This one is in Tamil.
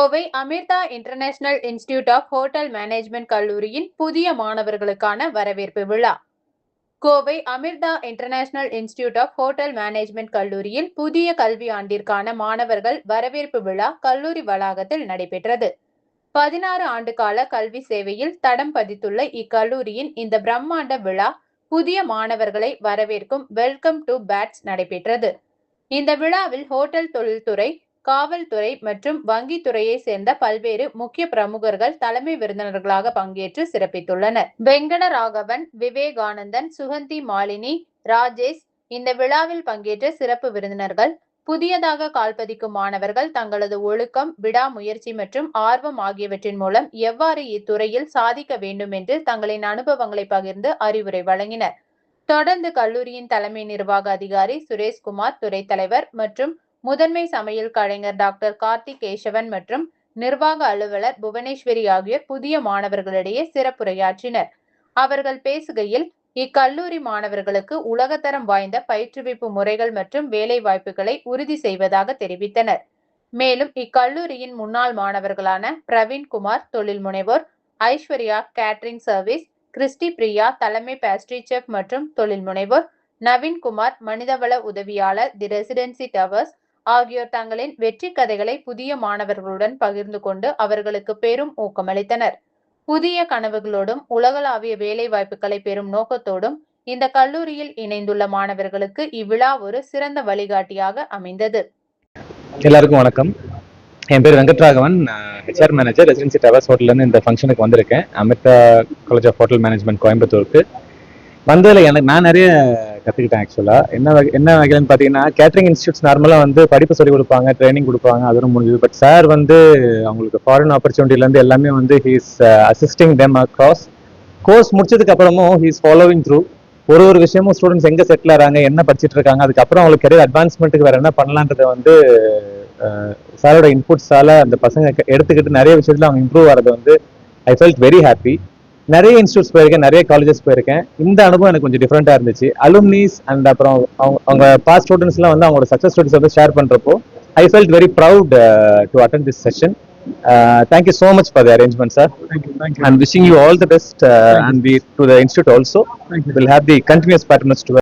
Kovai Amrita international institute of hotel management கல்லூரியின் புதிய மாணவர்களுக்கான வரவேற்பு விழா. Kovai Amrita international institute of hotel management கல்லூரியில் புதிய கல்வி ஆண்டிற்கான மாணவர்கள் வரவேற்பு விழா கல்லூரி வளாகத்தில் நடைபெற்றது. 16 ஆண்டு கால கல்வி சேவையில் தடம் பதித்துள்ள இக்கல்லூரியின் இந்த பிரம்மாண்ட விழா புதிய மாணவர்களை வரவேற்கும் வெல்கம் டு பேட்ஸ் நடைபெற்றது. இந்த விழாவில் ஹோட்டல் தொழில்துறை, காவல்துறை மற்றும் வங்கித்துறையை சேர்ந்த பல்வேறு முக்கிய பிரமுகர்கள் தலைமை விருந்தினர்களாக பங்கேற்று சிறப்பித்துள்ளனர். வெங்கடராகவன், விவேகானந்தன், சுகந்தி மாலினி, ராஜேஷ் இந்த விழாவில் பங்கேற்ற சிறப்பு விருந்தினர்கள் புதியதாக கால்பதிக்கும் மாணவர்கள் தங்களது ஒழுக்கம், விடாமுயற்சி மற்றும் ஆர்வம் ஆகியவற்றின் மூலம் எவ்வாறு இத்துறையில் சாதிக்க வேண்டும் என்று தங்களின் அனுபவங்களை பகிர்ந்து அறிவுரை வழங்கினர். தொடர்ந்து கல்லூரியின் தலைமை நிர்வாக அதிகாரி சுரேஷ்குமார், துறை தலைவர் மற்றும் முதன்மை சமையல் கலைஞர் டாக்டர் கார்த்திக் கேசவன் மற்றும் நிர்வாக அலுவலர் புவனேஸ்வரி ஆகியோர் புதிய மாணவர்களிடையே சிறப்புரையாற்றினர். அவர்கள் பேசுகையில், இக்கல்லூரி மாணவர்களுக்கு உலகத்தரம் வாய்ந்த பயிற்றுவிப்பு முறைகள் மற்றும் வேலை வாய்ப்புகளை உறுதி செய்வதாக தெரிவித்தனர். மேலும் இக்கல்லூரியின் முன்னாள் மாணவர்களான பிரவீன்குமார் தொழில் முனைவோர், Aishwarya catering service, Christy Priya தலைமை பேஸ்ட்ரி செஃப் மற்றும் தொழில் முனைவோர், நவீன்குமார் மனிதவள உதவியாளர், தி ரெசிடென்சி டவர்ஸ் ஆகியோர் தங்களின் வெற்றி கதைகளை புதிய மாணவர்களுடன் பகிர்ந்து கொண்டு அவர்களுக்கு பெரும் ஊக்கமளித்தனர். புதிய கனவுகளோடும் உலகளாவிய வேலை வாய்ப்புகளை பெறும் நோக்கத்தோடும் இந்த கல்லூரியில் இணைந்துள்ள மாணவர்களுக்கு இவ்விழா ஒரு சிறந்த வழிகாட்டியாக அமைந்தது. எல்லாருக்கும் வணக்கம். என் பேர் Venkatraghavan, HR manager, residency towers ஹோட்டல்லேருந்து இந்த ஃபங்க்ஷனுக்கு வந்திருக்கேன். Amrita college of hotel management கோயம்புத்தூருக்கு வந்ததில் நான் நிறைய கற்றுக்கிட்டேன். ஆக்சுவலாக என்ன வகையிலன்னு பார்த்தீங்கன்னா, கேட்டரிங் இன்ஸ்டியூட்ஸ் நார்மலாக படிப்பு சொல்லிக் கொடுப்பாங்க, ட்ரைனிங் கொடுப்பாங்க, அதோட முடியுது. பட் சார் அவங்களுக்கு ஃபாரின் ஆப்பர்ச்சுனிட்டிலேருந்து எல்லாமே ஹீஸ் அசிஸ்டிங் டெம் அக்ராஸ். கோர்ஸ் முடிச்சதுக்கு அப்புறமும் ஹீஸ் ஃபாலோவிங் த்ரூ. ஒரு விஷயமும் ஸ்டூடெண்ட்ஸ் எங்கே செட்டில் ஆகிறாங்க, என்ன படிச்சுட்டு இருக்காங்க, அதுக்கப்புறம் அவங்களுக்கு கெரியர் அட்வான்ஸ்மெண்ட்டுக்கு வேறு என்ன பண்ணலான்றதை சாரோட இன்புட்ஸால் அந்த பசங்க எடுத்துக்கிட்டு நிறைய விஷயத்தில் அவங்க இம்ப்ரூவ் ஆகிறது ஐ ஃபெல்ட் வெரி ஹாப்பி. நிறைய இன்ஸ்டியூட்ஸ் போயிருக்கேன், நிறைய காலேஜஸ் போயிருக்கேன். இந்த அனுபவம் எனக்கு கொஞ்சம் டிஃப்ரெண்டாக இருந்துச்சு. அலுமினிஸ் அண்ட் அப்புறம் அவங்க பாஸ்ட் ஸ்டூடெண்ட்ஸ்லாம் அவங்களோட சக்ஸஸ் ஸ்டோரிஸ் ஷேர் பண்ணுறப்போ I felt very proud to attend this session. Thank you so much for the arrangement, sir. Thank you. I'm wishing you all the best and to the institute also. We'll have the continuous patronage to